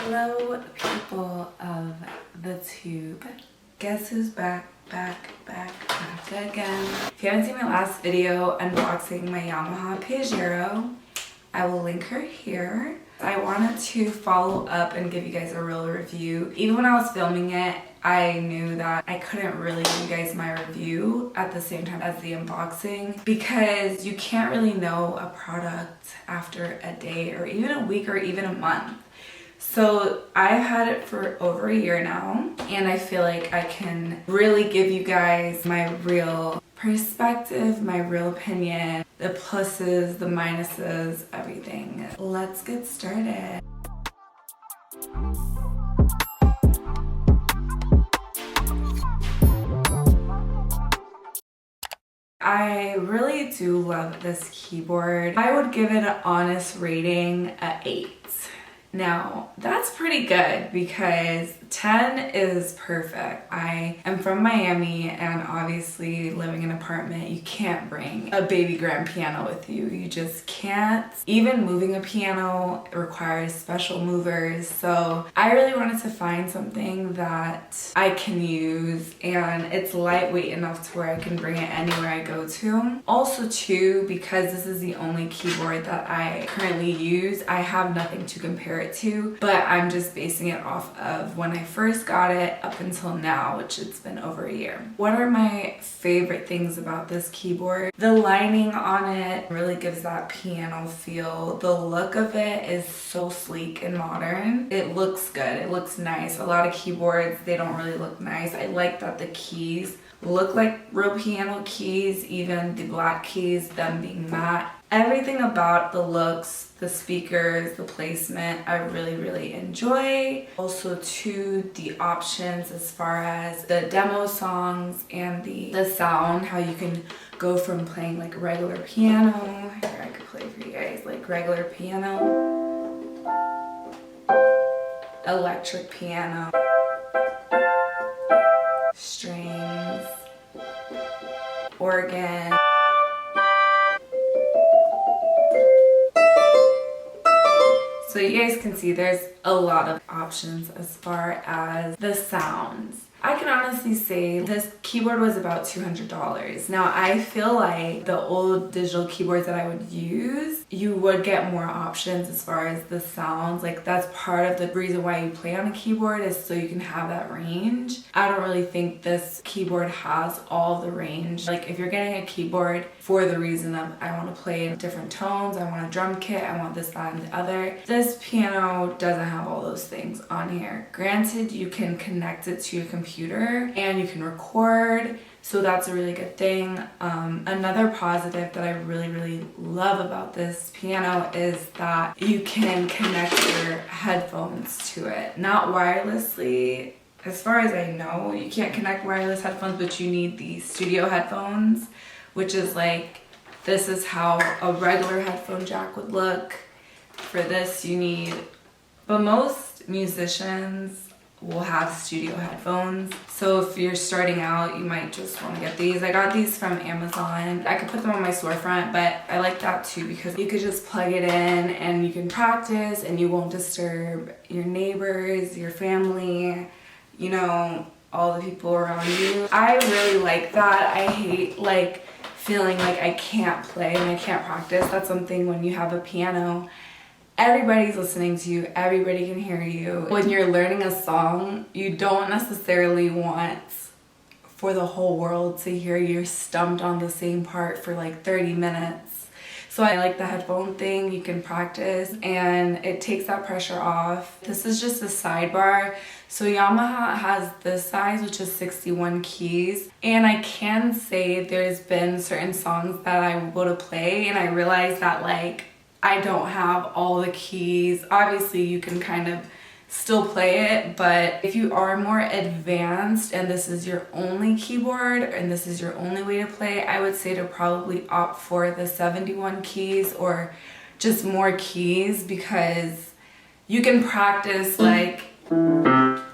Hello people of the tube. Guess who's back again. If you haven't seen my last video unboxing my Yamaha Piaggero, I will link her here. I wanted to follow up and give you guys a real review. Even when I was filming it, I knew that I couldn't really give you guys my review at the same time as the unboxing because you can't really know a product after a day or even a week or even a month. So I've had it for over a year now, and I feel like I can really give you guys my real perspective, my real opinion, the pluses, the minuses, everything. Let's get started. I really do love this keyboard. I would give it an honest rating at 8. Now, that's pretty good because 10 is perfect. I am from Miami, and obviously living in an apartment, you can't bring a baby grand piano with you. You just can't. Even moving a piano requires special movers. So I really wanted to find something that I can use and it's lightweight enough to where I can bring it anywhere I go to. Also too, because this is the only keyboard that I currently use, I have nothing to compare it to, but I'm just basing it off of when I first got it up until now, which it's been over a year. What are my favorite things about this keyboard? The lining on it really gives that piano feel. The look of it is so sleek and modern. It looks good. It looks nice. A lot of keyboards, they don't really look nice. I like that the keys look like real piano keys, even the black keys, them being matte. Everything about the looks, the speakers, the placement, I really enjoy. Also too, the options as far as the demo songs and the sound, how you can go from playing like regular piano. Here, I could play for you guys, like regular piano, electric piano, strings, organ. So you guys can see there's a lot of options as far as the sounds. I can honestly say this keyboard was about $200. Now I feel like the old digital keyboards that I would use, you would get more options as far as the sounds. Like that's part of the reason why you play on a keyboard is so you can have that range. I don't really think this keyboard has all the range. Like if you're getting a keyboard for the reason of I want to play in different tones, I want a drum kit, I want this, that, and the other. This piano doesn't have all those things on here. Granted, you can connect it to your computer and you can record, so that's a really good thing. Another positive that I really love about this piano is that you can connect your headphones to it. Not wirelessly. As far as I know, you can't connect wireless headphones, but you need the studio headphones, which is like, this is how a regular headphone jack would look. For this you need, but most musicians will have studio headphones. So if you're starting out, you might just want to get these. I got these from Amazon. I could put them on my storefront, but I like that too because you could just plug it in and you can practice and you won't disturb your neighbors, your family, you know, all the people around you. I really like that. I hate like feeling like I can't play and I can't practice. That's something when you have a piano, everybody's listening to you, everybody can hear you. When you're learning a song, you don't necessarily want for the whole world to hear you're stumped on the same part for like 30 minutes. So I like the headphone thing, you can practice and it takes that pressure off. This is just a sidebar. So Yamaha has this size, which is 61 keys. And I can say there's been certain songs that I will go to play and I realize that like, I don't have all the keys. Obviously you can kind of still play it, but if you are more advanced and this is your only keyboard and this is your only way to play, I would say to probably opt for the 71 keys or just more keys because you can practice like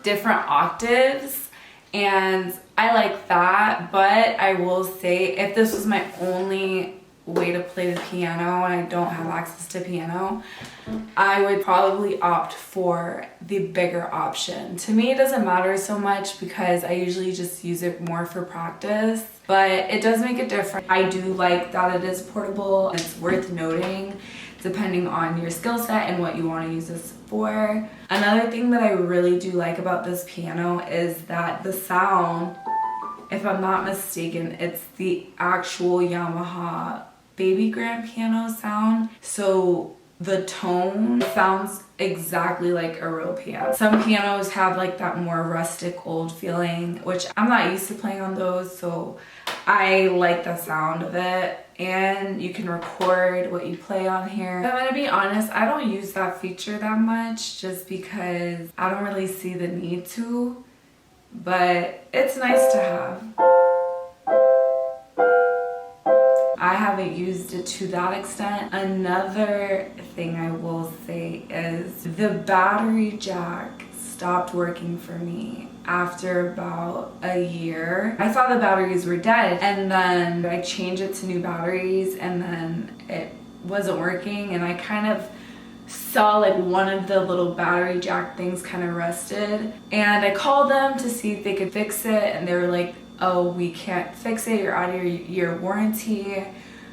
different octaves and I like that. But I will say if this was my only way to play the piano and I don't have access to piano, I would probably opt for the bigger option. To me, it doesn't matter so much because I usually just use it more for practice, but it does make a difference. I do like that it is portable. It's worth noting depending on your skill set and what you want to use this for. Another thing that I really do like about this piano is that the sound, if I'm not mistaken, it's the actual Yamaha baby grand piano sound. So the tone sounds exactly like a real piano. Some pianos have like that more rustic old feeling, which I'm not used to playing on those, so I like the sound of it. And you can record what you play on here. I'm gonna be honest, I don't use that feature that much just because I don't really see the need to, but it's nice to have. I haven't used it to that extent. Another thing I will say is the battery jack stopped working for me after about a year. I thought the batteries were dead, and then I changed it to new batteries and then it wasn't working, and I kind of saw like one of the little battery jack things kind of rusted, and I called them to see if they could fix it, and they were like, oh, we can't fix it, you're out of your warranty.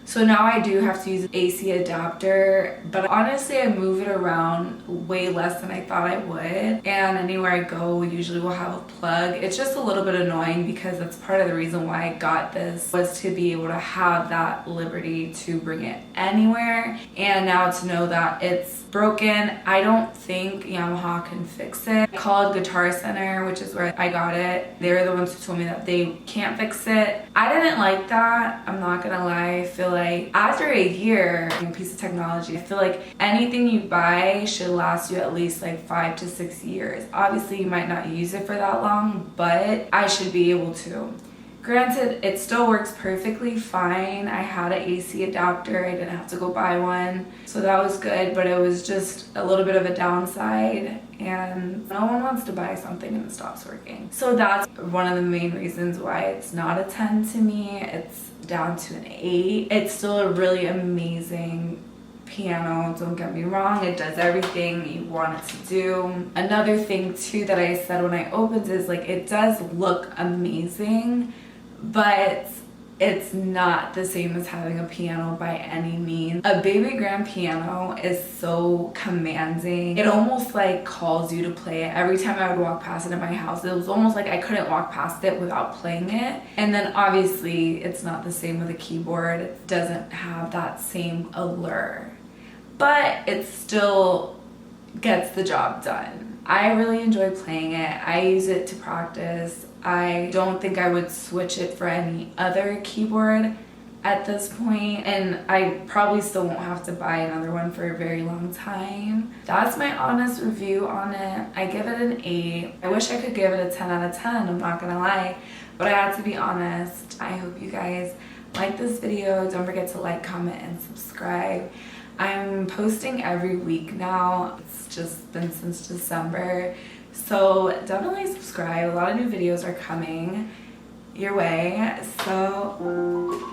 So now I do have to use an AC adapter, but honestly I move it around way less than I thought I would, and anywhere I go usually will have a plug. It's just a little bit annoying because that's part of the reason why I got this, was to be able to have that liberty to bring it anywhere, and now to know that it's broken. I don't think Yamaha can fix it. I called Guitar Center, which is where I got it. They're the ones who told me that they can't fix it. I didn't like that, I'm not gonna lie. I feel like after a year, a piece of technology, I feel like anything you buy should last you at least like 5 to 6 years. Obviously you might not use it for that long, but I should be able to. Granted, it still works perfectly fine. I had an AC adapter, I didn't have to go buy one, so that was good, but it was just a little bit of a downside, and no one wants to buy something and it stops working. So that's one of the main reasons why it's not a 10 to me. It's down to an 8. It's still a really amazing piano, don't get me wrong, it does everything you want it to do. Another thing too that I said when I opened is like, it does look amazing, but it's not the same as having a piano by any means. A baby grand piano is so commanding. It almost like calls you to play it. Every time I would walk past it in my house, it was almost like I couldn't walk past it without playing it. And then obviously it's not the same with a keyboard. It doesn't have that same allure, but it still gets the job done. I really enjoy playing it. I use it to practice. I don't think I would switch it for any other keyboard at this point, and I probably still won't have to buy another one for a very long time. That's my honest review on it. I give it an 8. I wish I could give it a 10 out of 10, I'm not gonna lie, but I had to be honest. I hope you guys like this video. Don't forget to like, comment, and subscribe. I'm posting every week now. It's just been since December. So definitely subscribe. A lot of new videos are coming your way. So